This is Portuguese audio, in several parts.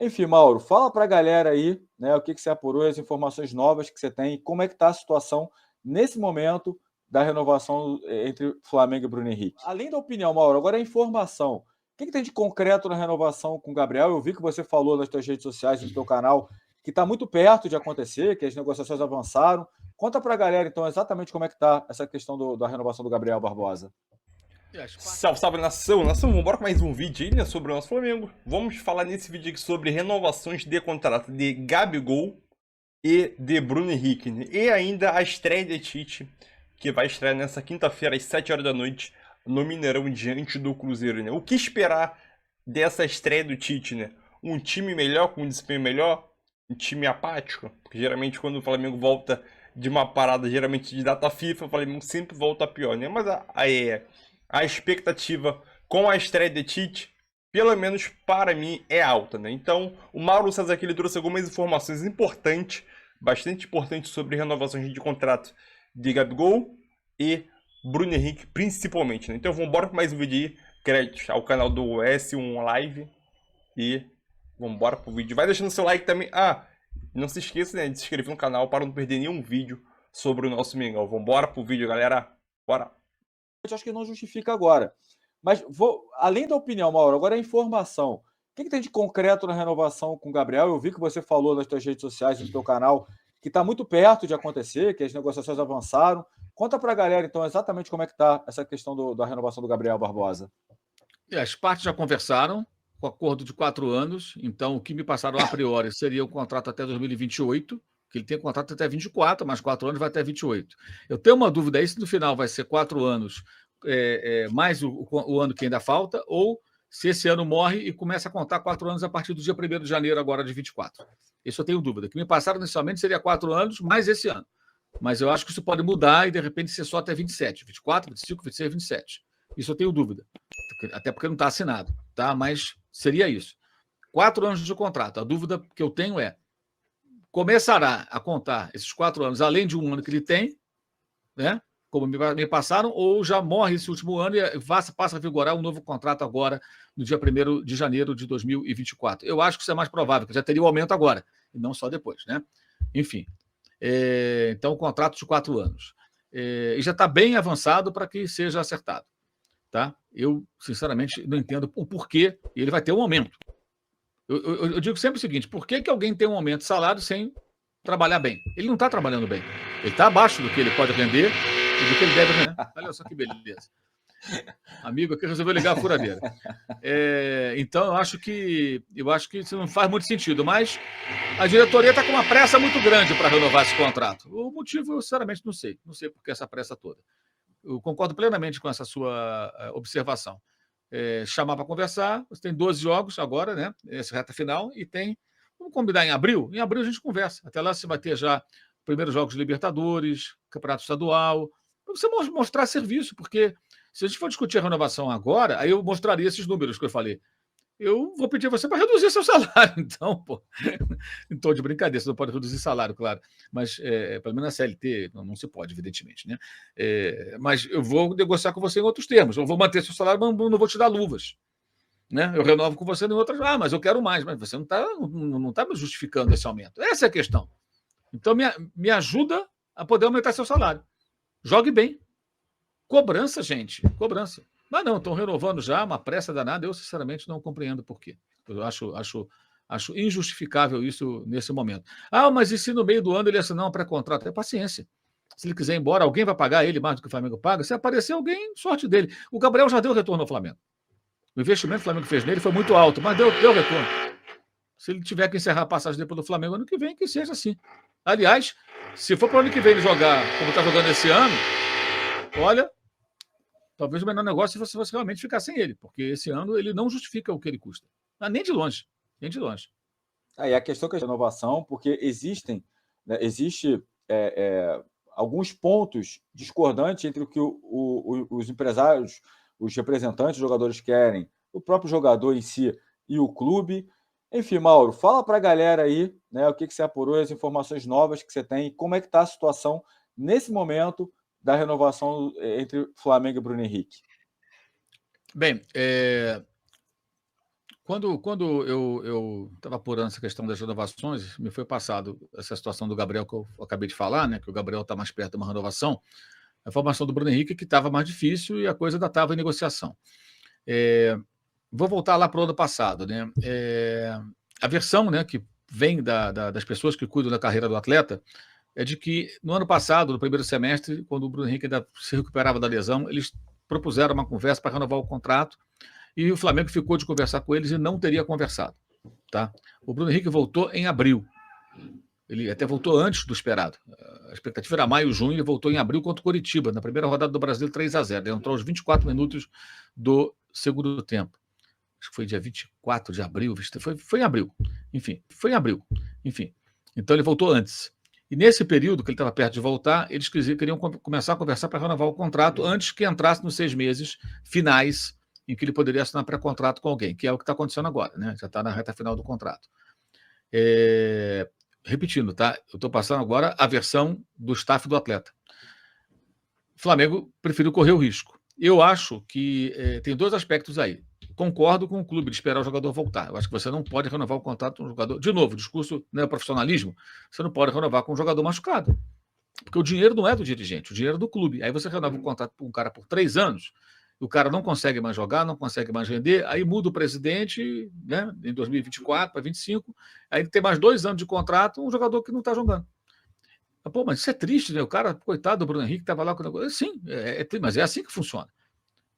Enfim, Mauro, fala para a galera aí, né, o que você apurou, as informações novas que você tem, como é que está a situação nesse momento da renovação entre Flamengo e Bruno Henrique. Além da opinião, Mauro, agora a informação. O que tem de concreto na renovação com o Gabriel? Eu vi que você falou nas suas redes sociais, no seu canal, que está muito perto de acontecer, que as negociações avançaram. Conta para a galera, então, exatamente como é que está essa questão da renovação do Gabriel Barbosa. Salve, salve nação! Nação, vamos embora com mais um vídeo aí, né, sobre o nosso Flamengo. Vamos falar nesse vídeo aqui sobre renovações de contrato de Gabigol e de Bruno Henrique, né? E ainda a estreia de Tite, que vai estrear nessa quinta-feira às 7 horas da noite no Mineirão diante do Cruzeiro, né? O que esperar dessa estreia do Tite, né? Um time melhor, com um desempenho melhor? Um time apático? Porque geralmente quando o Flamengo volta de uma parada, geralmente de data FIFA, o Flamengo sempre volta pior, né? Mas a expectativa com a estreia de Tite, pelo menos para mim, é alta, né? Então, o Mauro César aqui ele trouxe algumas informações importantes, bastante importantes sobre renovações de contrato de Gabigol e Bruno Henrique, principalmente, né? Então, vamos embora com mais um vídeo aí, créditos ao canal do S1 Live e vamos embora pro vídeo. Vai deixando seu like também. Ah, não se esqueça, né, de se inscrever no canal para não perder nenhum vídeo sobre o nosso Mengão. Vamos embora pro vídeo, galera. Bora! Eu acho que não justifica agora. Mas além da opinião, Mauro, agora a informação. O que tem de concreto na renovação com o Gabriel? Eu vi que você falou nas suas redes sociais, no seu canal, que está muito perto de acontecer, que as negociações avançaram. Conta para a galera, então, exatamente como é que está essa questão da renovação do Gabriel Barbosa. As partes já conversaram com acordo de 4 anos, então o que me passaram a priori seria o contrato até 2028, que ele tem contrato até 24, mais 4 anos vai até 28. Eu tenho uma dúvida aí se no final vai ser 4 anos mais o ano que ainda falta, ou se esse ano morre e começa a contar 4 anos a partir do dia 1º de janeiro agora de 24. Isso eu tenho dúvida. O que me passaram inicialmente seria 4 anos mais esse ano. Mas eu acho que isso pode mudar e de repente ser só até 27, 24, 25, 26, 27. Isso eu tenho dúvida. Até porque não está assinado, tá? Mas seria isso. 4 anos de contrato. A dúvida que eu tenho é: começará a contar esses 4 anos, além de um ano que ele tem, né? Como me passaram, ou já morre esse último ano e passa a vigorar um novo contrato agora, no dia 1º de janeiro de 2024. Eu acho que isso é mais provável, que já teria o aumento agora, e não só depois, né? Enfim. Então, contrato de 4 anos. E já está bem avançado para que seja acertado. Tá? Eu, sinceramente, não entendo o porquê ele vai ter um aumento. Eu digo sempre o seguinte: por que alguém tem um aumento de salário sem trabalhar bem? Ele não está trabalhando bem. Ele está abaixo do que ele pode render e do que ele deve render. Olha só que beleza. Amigo aqui resolveu ligar a furadeira. Então, eu acho que isso não faz muito sentido, mas a diretoria está com uma pressa muito grande para renovar esse contrato. O motivo, eu sinceramente não sei. Não sei por que essa pressa toda. Eu concordo plenamente com essa sua observação. Chamar para conversar, você tem 12 jogos agora, né? Essa reta final, e tem. Vamos combinar em abril? Em abril a gente conversa. Até lá você vai ter já primeiros jogos de Libertadores, Campeonato Estadual, para você mostrar serviço, porque se a gente for discutir a renovação agora, aí eu mostraria esses números que eu falei. Eu vou pedir a você para reduzir seu salário. Então, pô, em tom de brincadeira, você não pode reduzir salário, claro. Mas, pelo menos na CLT, não se pode, evidentemente. Né? Mas eu vou negociar com você em outros termos. Eu vou manter seu salário, mas não vou te dar luvas. Né? Eu renovo com você em outras. Ah, mas eu quero mais. Mas você não está me justificando esse aumento. Essa é a questão. Então, me ajuda a poder aumentar seu salário. Jogue bem. Cobrança, gente. Cobrança. Mas não, estão renovando já, uma pressa danada. Eu, sinceramente, não compreendo por quê. Eu acho injustificável isso nesse momento. Ah, mas e se no meio do ano ele assinar um pré-contrato? É paciência. Se ele quiser ir embora, alguém vai pagar ele mais do que o Flamengo paga? Se aparecer alguém, sorte dele. O Gabriel já deu retorno ao Flamengo. O investimento que o Flamengo fez nele foi muito alto, mas deu retorno. Se ele tiver que encerrar a passagem dele pelo Flamengo ano que vem, que seja assim. Aliás, se for para o ano que vem ele jogar como está jogando esse ano, olha, talvez o menor negócio fosse você realmente ficar sem ele, porque esse ano ele não justifica o que ele custa. Mas nem de longe, nem de longe. Aí a questão que é a renovação, porque existe alguns pontos discordantes entre o que os empresários, os representantes, os jogadores querem, o próprio jogador em si e o clube. Enfim, Mauro, fala para a galera aí, né, o que você apurou, as informações novas que você tem, como é que está a situação nesse momento da renovação entre Flamengo e Bruno Henrique. Bem, Quando eu estava apurando essa questão das renovações, me foi passado essa situação do Gabriel que eu acabei de falar, né, que o Gabriel está mais perto de uma renovação, a formação do Bruno Henrique que estava mais difícil e a coisa ainda estava em negociação. Vou voltar lá para o ano passado, né? A versão, né, que vem das pessoas que cuidam da carreira do atleta é de que no ano passado, no primeiro semestre, quando o Bruno Henrique ainda se recuperava da lesão, eles propuseram uma conversa para renovar o contrato e o Flamengo ficou de conversar com eles e não teria conversado. Tá? O Bruno Henrique voltou em abril. Ele até voltou antes do esperado. A expectativa era maio, junho, ele voltou em abril contra o Coritiba, na primeira rodada do Brasileiro 3-0. Ele entrou aos 24 minutos do segundo tempo. Acho que foi dia 24 de abril, foi em abril. Enfim, foi em abril. Enfim, então ele voltou antes. E nesse período que ele estava perto de voltar, eles queriam começar a conversar para renovar o contrato antes que entrasse nos 6 meses finais em que ele poderia assinar pré-contrato com alguém, que é o que está acontecendo agora, né? Já está na reta final do contrato. Repetindo, tá? Eu estou passando agora a versão do staff do atleta. O Flamengo preferiu correr o risco. Eu acho que tem 2 aspectos aí. Concordo com o clube de esperar o jogador voltar. Eu acho que você não pode renovar o contrato com um jogador. De novo, discurso profissionalismo, você não pode renovar com um jogador machucado. Porque o dinheiro não é do dirigente, o dinheiro é do clube. Aí você renova o contrato com um cara por 3 anos, o cara não consegue mais jogar, não consegue mais render, aí muda o presidente, né, em 2024 para 2025, aí ele tem mais 2 anos de contrato, um jogador que não está jogando. Pô, mas isso é triste, né? O cara, coitado do Bruno Henrique, estava lá com o negócio. Sim, mas é assim que funciona.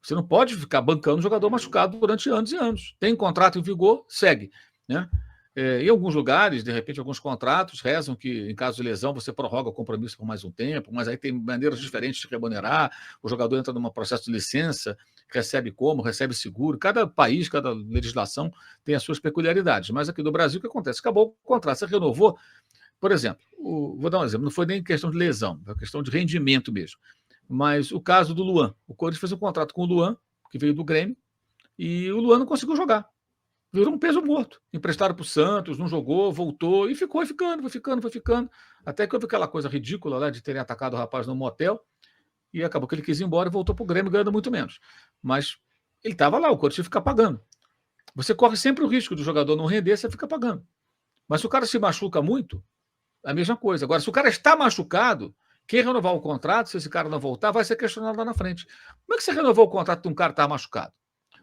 Você não pode ficar bancando o jogador machucado durante anos e anos. Tem contrato em vigor, segue. Né? Em alguns lugares, de repente, alguns contratos rezam que, em caso de lesão, você prorroga o compromisso por mais um tempo, mas aí tem maneiras diferentes de remunerar, o jogador entra num processo de licença, recebe recebe seguro. Cada país, cada legislação tem as suas peculiaridades. Mas aqui no Brasil, o que acontece? Acabou o contrato, você renovou. Por exemplo, vou dar um exemplo, não foi nem questão de lesão, foi questão de rendimento mesmo. Mas o caso do Luan. O Corinthians fez um contrato com o Luan, que veio do Grêmio, e o Luan não conseguiu jogar. Virou um peso morto. Emprestaram para o Santos, não jogou, voltou, e foi ficando. Até que houve aquela coisa ridícula lá de terem atacado o rapaz no motel, e acabou que ele quis ir embora e voltou para o Grêmio ganhando muito menos. Mas ele estava lá, o Corinthians fica pagando. Você corre sempre o risco do jogador não render, você fica pagando. Mas se o cara se machuca muito, a mesma coisa. Agora, se o cara está machucado, quem renovar o contrato, se esse cara não voltar, vai ser questionado lá na frente. Como é que você renovou o contrato de um cara que está machucado?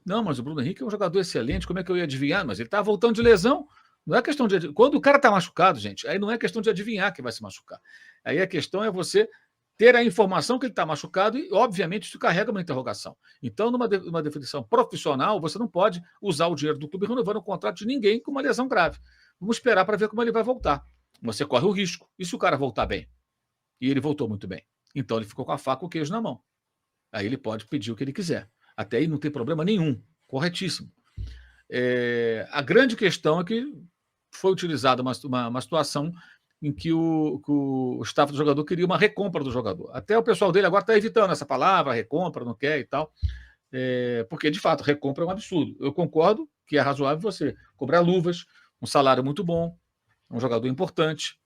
Não, mas o Bruno Henrique é um jogador excelente, como é que eu ia adivinhar? Mas ele está voltando de lesão. Não é questão de... Quando o cara está machucado, gente, aí não é questão de adivinhar que vai se machucar. Aí a questão é você ter a informação que ele está machucado e, obviamente, isso carrega uma interrogação. Então, numa definição profissional, você não pode usar o dinheiro do clube renovando o contrato de ninguém com uma lesão grave. Vamos esperar para ver como ele vai voltar. Você corre o risco. E se o cara voltar bem? E ele voltou muito bem. Então, ele ficou com a faca e o queijo na mão. Aí ele pode pedir o que ele quiser. Até aí não tem problema nenhum. Corretíssimo. A grande questão é que foi utilizada uma situação em que o staff do jogador queria uma recompra do jogador. Até o pessoal dele agora está evitando essa palavra, recompra, não quer e tal. Porque, de fato, recompra é um absurdo. Eu concordo que é razoável você cobrar luvas, um salário muito bom, um jogador importante,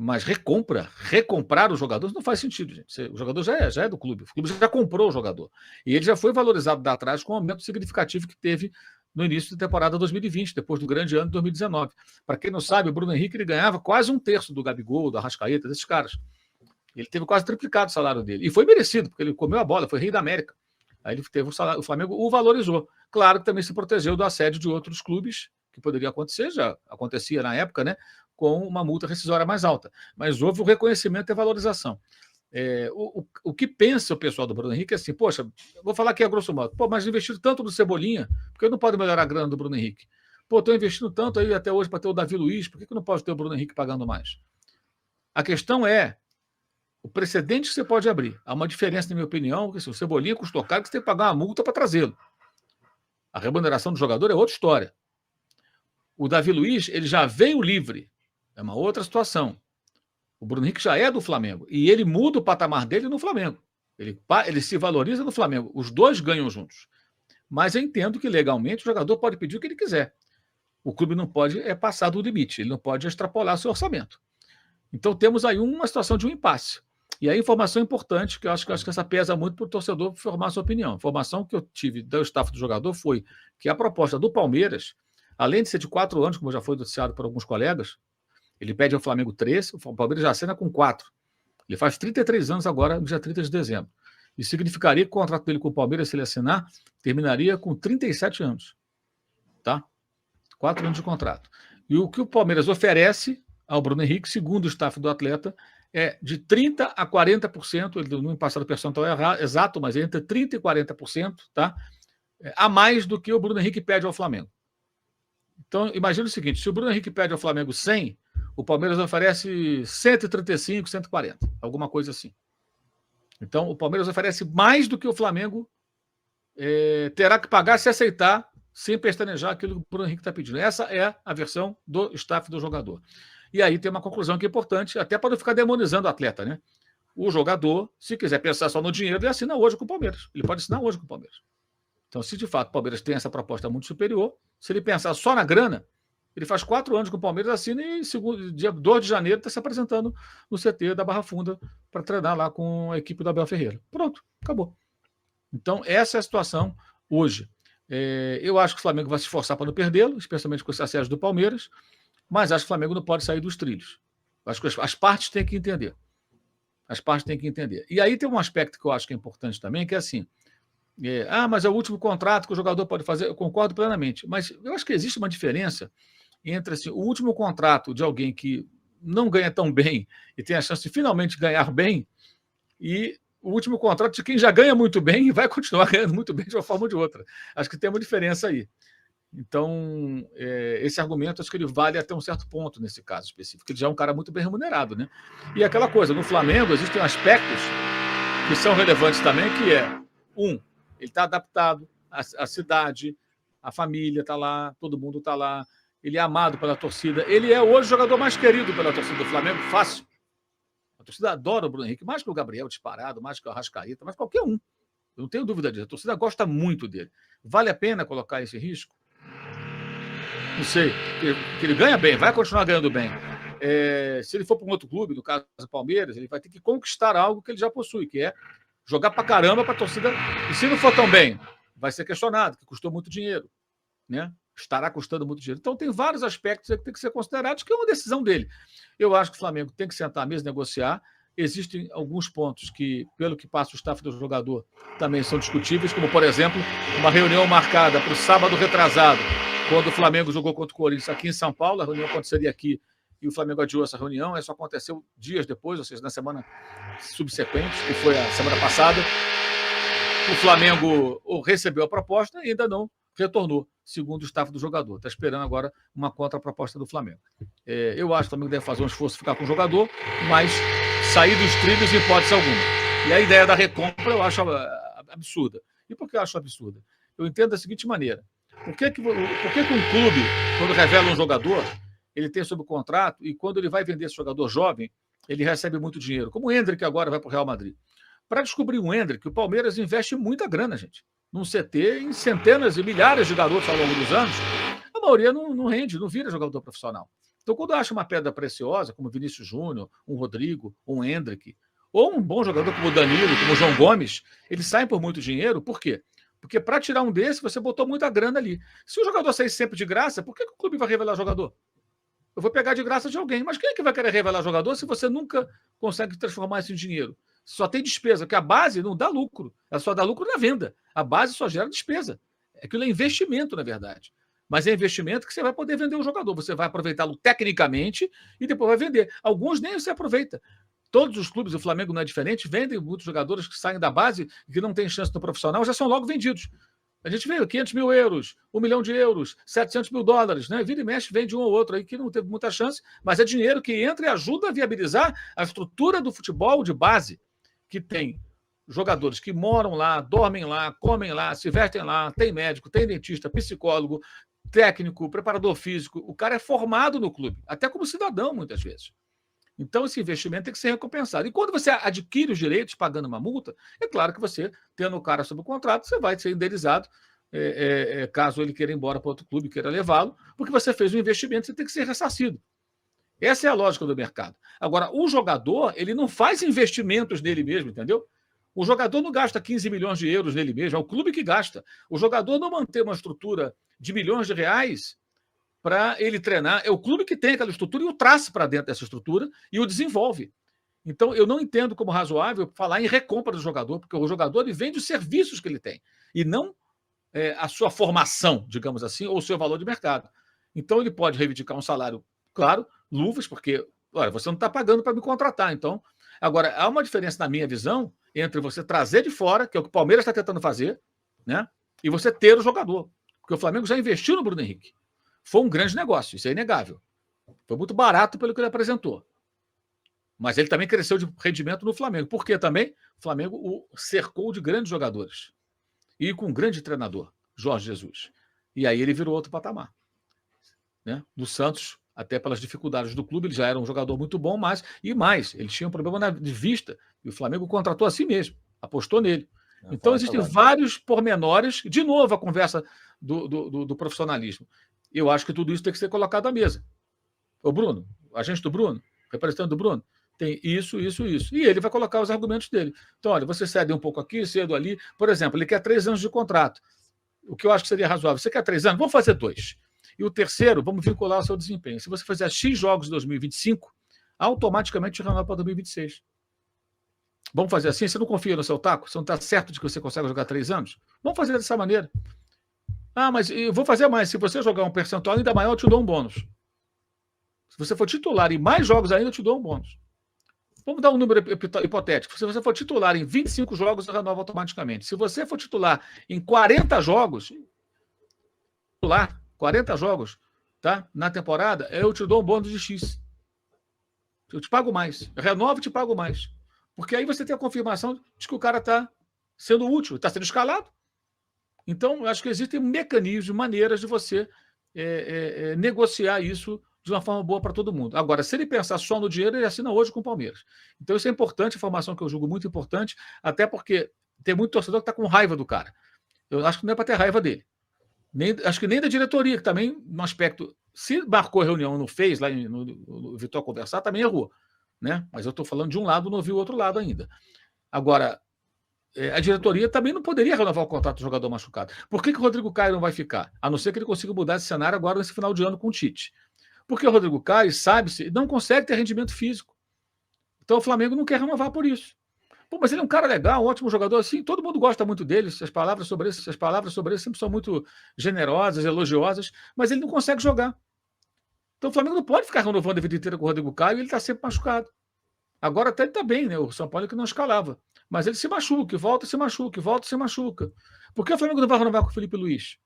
mas recomprar o jogador não faz sentido, gente. O jogador já é do clube, o clube já comprou o jogador. E ele já foi valorizado lá atrás com um aumento significativo que teve no início da temporada 2020, depois do grande ano de 2019. Para quem não sabe, o Bruno Henrique ele ganhava quase 1/3 do Gabigol, do Arrascaeta, desses caras. Ele teve quase triplicado o salário dele. E foi merecido, porque ele comeu a bola, foi rei da América. Aí ele teve o Flamengo o valorizou. Claro que também se protegeu do assédio de outros clubes, que poderia acontecer, já acontecia na época, né? Com uma multa rescisória mais alta. Mas houve o reconhecimento e a valorização. O que pensa o pessoal do Bruno Henrique é assim, poxa, vou falar aqui a grosso modo, mas investiram tanto no Cebolinha, por que não pode melhorar a grana do Bruno Henrique? Estou investindo tanto aí até hoje para ter o Davi Luiz, por que não pode ter o Bruno Henrique pagando mais? A questão é o precedente que você pode abrir. Há uma diferença, na minha opinião, porque se o Cebolinha custou caro, você tem que pagar uma multa para trazê-lo. A remuneração do jogador é outra história. O Davi Luiz, ele já veio livre. É uma outra situação. O Bruno Henrique já é do Flamengo. E ele muda o patamar dele no Flamengo. Ele se valoriza no Flamengo. Os dois ganham juntos. Mas eu entendo que, legalmente, o jogador pode pedir o que ele quiser. O clube não pode passar do limite. Ele não pode extrapolar seu orçamento. Então, temos aí uma situação de um impasse. E aí, informação importante, que eu acho que essa pesa muito para o torcedor formar sua opinião. A informação que eu tive do staff do jogador foi que a proposta do Palmeiras, além de ser de 4 anos, como já foi noticiado por alguns colegas, ele pede ao Flamengo 3, o Palmeiras já assina com 4. Ele faz 33 anos agora, no dia 30 de dezembro. Isso significaria que o contrato dele com o Palmeiras, se ele assinar, terminaria com 37 anos. Tá? 4 anos de contrato. E o que o Palmeiras oferece ao Bruno Henrique, segundo o staff do atleta, é de 30% a 40%, ele não me passou o percentual exato, mas é entre 30% e 40%, tá? A mais do que o Bruno Henrique pede ao Flamengo. Então, imagina o seguinte, se o Bruno Henrique pede ao Flamengo 100, o Palmeiras oferece 135, 140, alguma coisa assim. Então, o Palmeiras oferece mais do que o Flamengo terá que pagar se aceitar, sem pestanejar aquilo que o Bruno Henrique está pedindo. Essa é a versão do staff do jogador. E aí tem uma conclusão que é importante, até para não ficar demonizando o atleta, né? O jogador, se quiser pensar só no dinheiro, ele assina hoje com o Palmeiras. Ele pode assinar hoje com o Palmeiras. Então, se de fato o Palmeiras tem essa proposta muito superior, se ele pensar só na grana, ele faz 4 anos com o Palmeiras, assina e dia 2 de janeiro está se apresentando no CT da Barra Funda para treinar lá com a equipe do Abel Ferreira. Pronto, acabou. Então, essa é a situação hoje. Eu acho que o Flamengo vai se esforçar para não perdê-lo, especialmente com esse acesso do Palmeiras, mas acho que o Flamengo não pode sair dos trilhos. Acho que as partes têm que entender. As partes têm que entender. E aí tem um aspecto que eu acho que é importante também, que é assim, mas é o último contrato que o jogador pode fazer. Eu concordo plenamente, mas eu acho que existe uma diferença entre assim, o último contrato de alguém que não ganha tão bem e tem a chance de finalmente ganhar bem e o último contrato de quem já ganha muito bem e vai continuar ganhando muito bem de uma forma ou de outra. Acho que tem uma diferença aí. Então, esse argumento, acho que ele vale até um certo ponto nesse caso específico. Ele já é um cara muito bem remunerado, né? E aquela coisa, no Flamengo existem aspectos que são relevantes também, que ele está adaptado à cidade, a família está lá, todo mundo está lá, ele é amado pela torcida, ele é hoje o jogador mais querido pela torcida do Flamengo, fácil. A torcida adora o Bruno Henrique, mais que o Gabriel disparado, mais que o Arrascaeta, mais qualquer um. Eu não tenho dúvida disso. A torcida gosta muito dele. Vale a pena colocar esse risco? Não sei. Que ele ganha bem, vai continuar ganhando bem. Se ele for para um outro clube, no caso do Palmeiras, ele vai ter que conquistar algo que ele já possui, que é jogar para caramba para a torcida. E se não for tão bem, vai ser questionado, que custou muito dinheiro, né? Estará custando muito dinheiro. Então, tem vários aspectos que tem que ser considerados, que é uma decisão dele. Eu acho que o Flamengo tem que sentar à mesa e negociar. Existem alguns pontos que, pelo que passa o staff do jogador, também são discutíveis, como, por exemplo, uma reunião marcada para o sábado retrasado, quando o Flamengo jogou contra o Corinthians aqui em São Paulo. A reunião aconteceria aqui e o Flamengo adiou essa reunião. Isso aconteceu dias depois, ou seja, na semana subsequente, que foi a semana passada. O Flamengo recebeu a proposta e ainda não retornou, segundo o staff do jogador. Está esperando agora uma contraproposta do Flamengo. Eu acho que o Flamengo deve fazer um esforço ficar com o jogador, mas sair dos trilhos em hipótese alguma. E a ideia da recompra eu acho absurda. E por que eu acho absurda? Eu entendo da seguinte maneira. Por que um clube, quando revela um jogador, ele tem sob contrato e quando ele vai vender esse jogador jovem, ele recebe muito dinheiro? Como o Endrick agora vai para o Real Madrid. Para descobrir um Endrick, o Palmeiras investe muita grana, gente. Num CT, em centenas e milhares de garotos ao longo dos anos, a maioria não rende, não vira jogador profissional. Então, quando acha uma pedra preciosa, como Vinícius Júnior, um Rodrigo, um Endrick, ou um bom jogador como o Danilo, como o João Gomes, eles saem por muito dinheiro. Por quê? Porque para tirar um desse, você botou muita grana ali. Se o jogador sair sempre de graça, por que o clube vai revelar jogador? Eu vou pegar de graça de alguém. Mas quem é que vai querer revelar jogador se você nunca consegue transformar isso em dinheiro? Só tem despesa, porque a base não dá lucro. Ela só dá lucro na venda. A base só gera despesa. Aquilo é investimento, na verdade. Mas é investimento que você vai poder vender o jogador. Você vai aproveitá-lo tecnicamente e depois vai vender. Alguns nem você aproveita. Todos os clubes, o Flamengo não é diferente, vendem muitos jogadores que saem da base e que não têm chance no profissional, já são logo vendidos. A gente vê 500 mil euros, 1 milhão de euros, 700 mil dólares, né? Vira e mexe, vende um ou outro aí que não teve muita chance, mas é dinheiro que entra e ajuda a viabilizar a estrutura do futebol de base, que tem jogadores que moram lá, dormem lá, comem lá, se vestem lá, tem médico, tem dentista, psicólogo, técnico, preparador físico. O cara é formado no clube, até como cidadão, muitas vezes. Então, esse investimento tem que ser recompensado. E quando você adquire os direitos pagando uma multa, é claro que você, tendo o cara sob o contrato, você vai ser indenizado, caso ele queira ir embora para outro clube, queira levá-lo, porque você fez um investimento, você tem que ser ressarcido. Essa é a lógica do mercado. Agora, o jogador, ele não faz investimentos nele mesmo, entendeu? O jogador não gasta 15 milhões de euros nele mesmo, é o clube que gasta. O jogador não mantém uma estrutura de milhões de reais para ele treinar. É o clube que tem aquela estrutura e o traz para dentro dessa estrutura e o desenvolve. Então, eu não entendo como razoável falar em recompra do jogador, porque o jogador ele vende os serviços que ele tem e não a sua formação, digamos assim, ou o seu valor de mercado. Então, ele pode reivindicar um salário, claro, luvas, porque olha, você não está pagando para me contratar. Então, agora, há uma diferença, na minha visão, entre você trazer de fora, que é o que o Palmeiras está tentando fazer, né, e você ter o jogador. Porque o Flamengo já investiu no Bruno Henrique. Foi um grande negócio, isso é inegável. Foi muito barato pelo que ele apresentou. Mas ele também cresceu de rendimento no Flamengo. Por quê também? O Flamengo o cercou de grandes jogadores. E com um grande treinador, Jorge Jesus. E aí ele virou outro patamar. Né? Do Santos, até pelas dificuldades do clube, ele já era um jogador muito bom, mas ele tinha um problema de vista. E o Flamengo contratou a si mesmo, apostou nele. Então existem vários pormenores. De novo, a conversa do profissionalismo. Eu acho que tudo isso tem que ser colocado à mesa. O Bruno, o agente do Bruno, representante do Bruno, tem isso, isso, isso. E ele vai colocar os argumentos dele. Então, olha, você cede um pouco aqui, cedo ali. Por exemplo, ele quer 3 anos de contrato. O que eu acho que seria razoável. Você quer 3 anos? Vamos fazer 2. E o terceiro, vamos vincular ao seu desempenho. Se você fizer X jogos em 2025, automaticamente renova para 2026. Vamos fazer assim? Você não confia no seu taco? Você não está certo de que você consegue jogar 3 anos? Vamos fazer dessa maneira. Ah, mas eu vou fazer mais. Se você jogar um percentual ainda maior, eu te dou um bônus. Se você for titular em mais jogos ainda, eu te dou um bônus. Vamos dar um número hipotético. Se você for titular em 25 jogos, você renova automaticamente. Se você for titular em 40 jogos, 40 jogos, tá? Na temporada, eu te dou um bônus de X. Eu te pago mais. Eu renovo e te pago mais. Porque aí você tem a confirmação de que o cara está sendo útil, está sendo escalado. Então, eu acho que existem mecanismos, maneiras de você negociar isso de uma forma boa para todo mundo. Agora, se ele pensar só no dinheiro, ele assina hoje com o Palmeiras. Então, isso é importante, informação que eu julgo muito importante, até porque tem muito torcedor que está com raiva do cara. Eu acho que não é para ter raiva dele. Acho que nem da diretoria, que também, no aspecto, se marcou a reunião e não fez, lá no Vitória Conversar, também errou. Né? Mas eu estou falando de um lado, não vi o outro lado ainda. Agora, a diretoria também não poderia renovar o contrato do jogador machucado. Por que o Rodrigo Caio não vai ficar? A não ser que ele consiga mudar esse cenário agora nesse final de ano com o Tite. Porque o Rodrigo Caio, sabe-se, não consegue ter rendimento físico. Então o Flamengo não quer renovar por isso. Pô, mas ele é um cara legal, um ótimo jogador, assim, todo mundo gosta muito dele, as palavras sobre ele sempre são muito generosas, elogiosas, mas ele não consegue jogar. Então o Flamengo não pode ficar renovando a vida inteira com o Rodrigo Caio e ele está sempre machucado. Agora até ele está bem, né? O São Paulo que não escalava. Mas ele se machuca, volta, se machuca, volta, se machuca. Por que o Flamengo não vai renovar com o Felipe Luiz?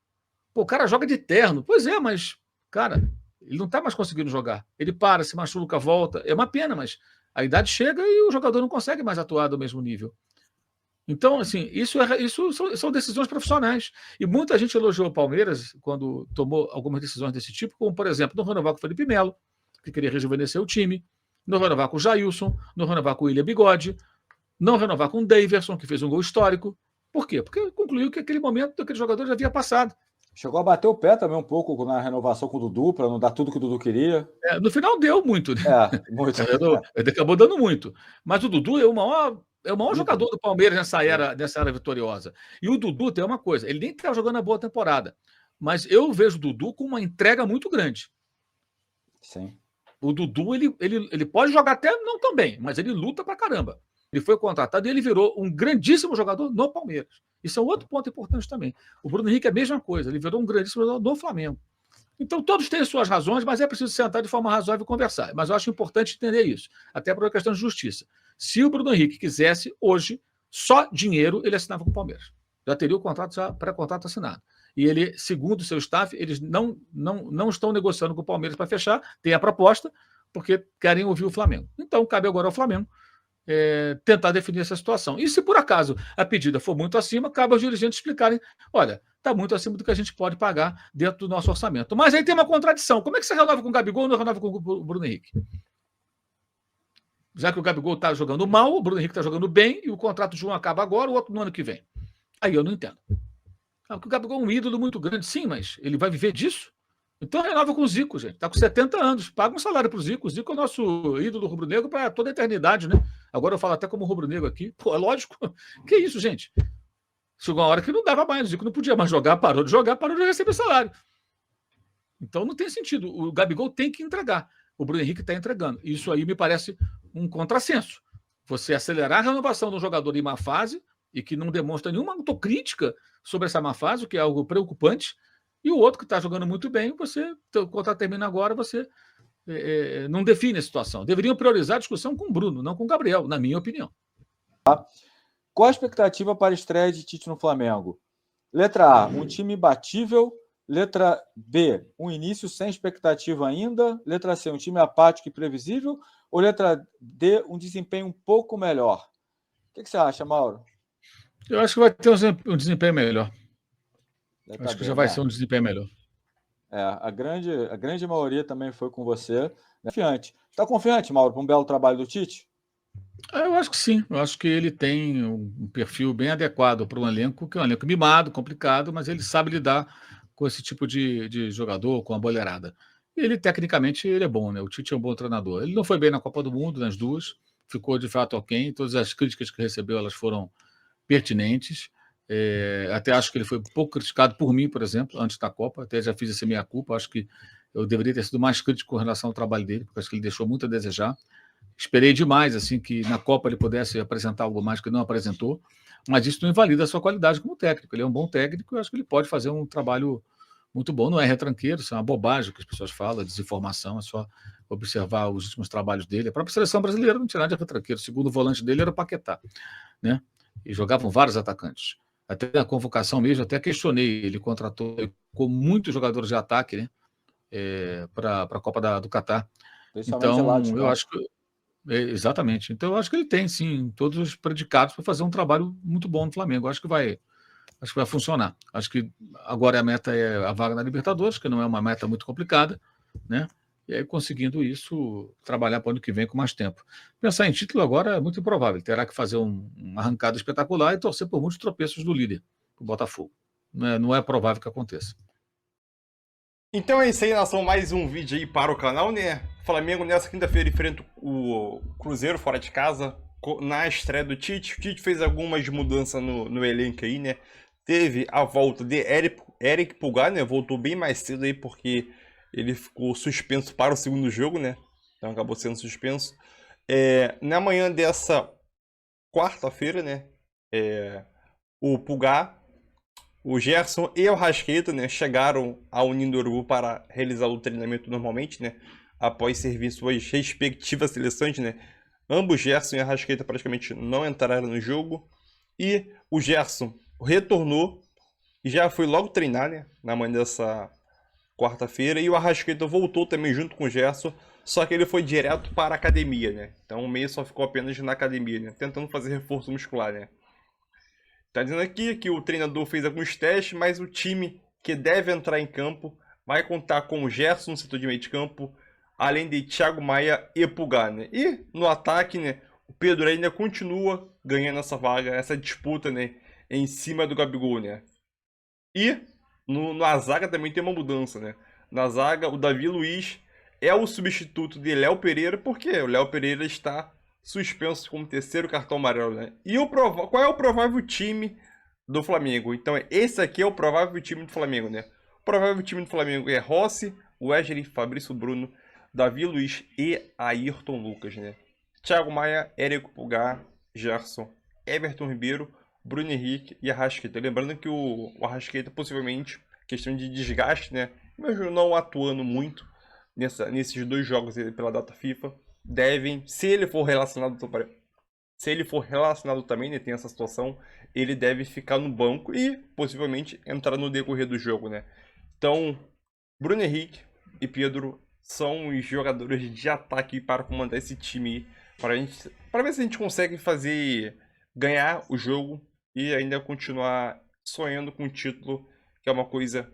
Pô, o cara joga de terno. Pois é, mas, cara, ele não está mais conseguindo jogar. Ele para, se machuca, volta. É uma pena, mas a idade chega e o jogador não consegue mais atuar do mesmo nível. Então, assim, isso são decisões profissionais. E muita gente elogiou o Palmeiras quando tomou algumas decisões desse tipo, como, por exemplo, não renovar com o Felipe Melo, que queria rejuvenescer o time, não renovar com o Jailson, não renovar com o William Bigode, não renovar com o Daverson, que fez um gol histórico. Por quê? Porque concluiu que aquele momento daquele jogador já havia passado. Chegou a bater o pé também um pouco na renovação com o Dudu, para não dar tudo que o Dudu queria. No final deu muito. Né? Muito. Ele acabou dando muito. Mas o Dudu é o maior jogador do Palmeiras nessa era vitoriosa. E o Dudu tem uma coisa, ele nem está jogando a boa temporada, mas eu vejo o Dudu com uma entrega muito grande. Sim. O Dudu, ele pode jogar até não tão bem, mas ele luta pra caramba. Ele foi contratado e ele virou um grandíssimo jogador no Palmeiras. Isso é um outro ponto importante também. O Bruno Henrique é a mesma coisa, ele virou um grandíssimo jogador no Flamengo. Então, todos têm suas razões, mas é preciso sentar de forma razoável e conversar. Mas eu acho importante entender isso, até por uma questão de justiça. Se o Bruno Henrique quisesse, hoje, só dinheiro, ele assinava com o Palmeiras. Já teria o contrato, pré-contrato assinado. E ele, segundo o seu staff, eles não estão negociando com o Palmeiras para fechar, tem a proposta, porque querem ouvir o Flamengo. Então, cabe agora ao Flamengo tentar definir essa situação. E se por acaso a pedida for muito acima, cabe aos dirigentes explicarem, olha, está muito acima do que a gente pode pagar dentro do nosso orçamento. Mas aí tem uma contradição. Como é que você renova com o Gabigol e não renova com o Bruno Henrique? Já que o Gabigol está jogando mal, o Bruno Henrique está jogando bem, e o contrato de um acaba agora, o outro no ano que vem. Aí eu não entendo. Porque o Gabigol é um ídolo muito grande, sim, mas ele vai viver disso? Então renova com o Zico, gente. Está com 70 anos. Paga um salário para o Zico. O Zico é o nosso ídolo rubro-negro para toda a eternidade, né? Agora eu falo até como rubro-negro aqui. Pô, é lógico. Que isso, gente? Chegou uma hora que não dava mais. O Zico não podia mais jogar, parou de receber salário. Então não tem sentido. O Gabigol tem que entregar. O Bruno Henrique está entregando. Isso aí me parece um contrassenso. Você acelerar a renovação do jogador em má fase e que não demonstra nenhuma autocrítica sobre essa má fase, o que é algo preocupante, e o outro que está jogando muito bem, o contrato termina agora, você não define a situação. Deveriam priorizar a discussão com o Bruno, não com o Gabriel, na minha opinião. Qual a expectativa para a estreia de Tite no Flamengo? Letra A, um time imbatível. Letra B, um início sem expectativa ainda. Letra C, um time apático e previsível. Ou letra D, um desempenho um pouco melhor? O que você acha, Mauro? Eu acho que vai ter um desempenho melhor. Acho que já vai ser um desempenho melhor. A grande maioria também foi com você. Confiante. Está confiante, Mauro, para um belo trabalho do Tite? Eu acho que sim. Eu acho que ele tem um perfil bem adequado para um elenco, que é um elenco mimado, complicado, mas ele sabe lidar com esse tipo de jogador, com a boleirada. E ele, tecnicamente, ele é bom, né? O Tite é um bom treinador. Ele não foi bem na Copa do Mundo, nas duas, ficou de fato aquém. Todas as críticas que recebeu, elas foram pertinentes. Até acho que ele foi um pouco criticado por mim, por exemplo, antes da Copa. Até já fiz essa meia-culpa. Acho que eu deveria ter sido mais crítico com relação ao trabalho dele, porque acho que ele deixou muito a desejar. Esperei demais assim que na Copa ele pudesse apresentar algo mais que não apresentou, mas isso não invalida a sua qualidade como técnico. Ele é um bom técnico e eu acho que ele pode fazer um trabalho muito bom. Não é retranqueiro, isso é uma bobagem que as pessoas falam, desinformação, é só observar os últimos trabalhos dele. A própria seleção brasileira não tinha nada de retranqueiro. O segundo volante dele era o Paquetá, né? E jogavam vários atacantes. Até na convocação mesmo, até questionei, ele contratou com muitos jogadores de ataque, né? Para a Copa do Catar. Então, eu acho que exatamente. Então, eu acho que ele tem, sim, todos os predicados para fazer um trabalho muito bom no Flamengo. Eu acho que vai funcionar. Acho que agora a meta é a vaga na Libertadores, que não é uma meta muito complicada, né? E aí, conseguindo isso, trabalhar para o ano que vem com mais tempo. Pensar em título agora é muito improvável. Ele terá que fazer uma arrancada espetacular e torcer por muitos tropeços do líder, o Botafogo. Não é provável que aconteça. Então é isso aí, nação. Mais um vídeo aí para o canal, né? Flamengo nessa quinta-feira enfrenta o Cruzeiro fora de casa na estreia do Tite. O Tite fez algumas mudanças no elenco aí, né? Teve a volta de Eric Pulgar, né? Voltou bem mais cedo aí porque ele ficou suspenso para o segundo jogo, né? Então acabou sendo suspenso. Na manhã dessa quarta-feira, né? O Pulgar, o Gerson e o Arrascaeta, né, chegaram ao Ninho do Urubu para realizar o treinamento normalmente, né, após servir suas respectivas seleções, né. Ambos, Gerson e Arrascaeta, praticamente não entraram no jogo. E o Gerson retornou e já foi logo treinar, né, na manhã dessa quarta-feira. E o Arrascaeta voltou também junto com o Gerson, só que ele foi direto para a academia, né. Então o meio só ficou apenas na academia, né, tentando fazer reforço muscular, né. Tá dizendo aqui que o treinador fez alguns testes, mas o time que deve entrar em campo vai contar com o Gerson no setor de meio de campo, além de Thiago Maia e Pulgar, né? E no ataque, né, o Pedro ainda continua ganhando essa vaga, essa disputa, né, em cima do Gabigol, né? E na zaga também tem uma mudança, né? Na zaga, o Davi Luiz é o substituto de Léo Pereira, porque o Léo Pereira está suspenso como terceiro cartão amarelo, né? E qual é o provável time do Flamengo? Então, esse aqui é o provável time do Flamengo, né? O provável time do Flamengo é Rossi, Wesley, Fabrício Bruno, Davi Luiz e Ayrton Lucas, né? Thiago Maia, Érico Pulgar, Gerson, Everton Ribeiro, Bruno Henrique e Arrascaeta. Lembrando que o Arrascaeta, possivelmente, questão de desgaste, né? Mesmo não atuando muito nesses dois jogos pela data FIFA, devem, se ele for relacionado também, né, tem essa situação, ele deve ficar no banco e possivelmente entrar no decorrer do jogo, né? Então, Bruno Henrique e Pedro são os jogadores de ataque para comandar esse time para ver se a gente consegue ganhar o jogo e ainda continuar sonhando com o título, que é uma coisa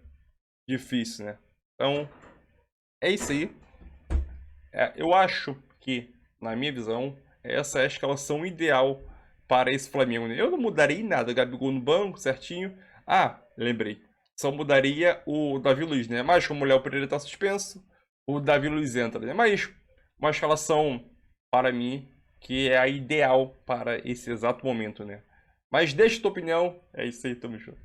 difícil, né? Então, é isso aí. Eu acho que, na minha visão, essa é a escalação ideal para esse Flamengo, né? Eu não mudaria nada. Gabigol no banco, certinho. Ah, lembrei. Só mudaria o Davi Luiz, né? Mas como o Léo Pereira está suspenso, o Davi Luiz entra, né? Mas uma escalação, para mim, que é a ideal para esse exato momento, né? Mas deixa tua opinião. É isso aí, tamo junto.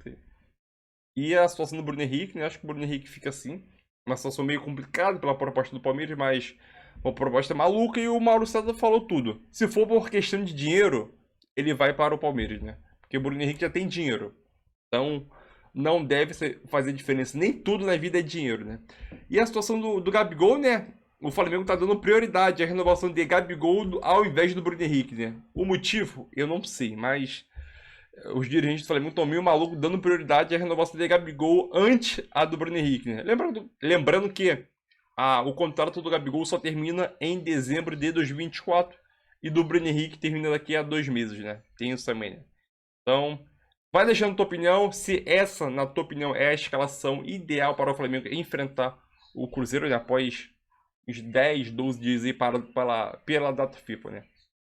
E a situação do Bruno Henrique, né? Acho que o Bruno Henrique fica assim. uma situação meio complicada pela proposta do Palmeiras, mas uma proposta maluca e o Mauro César falou tudo. Se for por questão de dinheiro, ele vai para o Palmeiras, né? Porque o Bruno Henrique já tem dinheiro. Então, não deve fazer diferença. Nem tudo na vida é dinheiro, né? E a situação do Gabigol, né? O Flamengo tá dando prioridade à renovação de Gabigol ao invés do Bruno Henrique, né? O motivo, eu não sei, mas os dirigentes do Flamengo estão meio malucos dando prioridade à renovação de Gabigol antes a do Bruno Henrique, né? Lembrando que o contrato do Gabigol só termina em dezembro de 2024 e do Bruno Henrique termina daqui a 2 meses, né? Tem isso também, né? Então, vai deixando tua opinião se essa, na tua opinião, é a escalação ideal para o Flamengo enfrentar o Cruzeiro, né? Após uns 10, 12 dias aí pela data FIFA, né?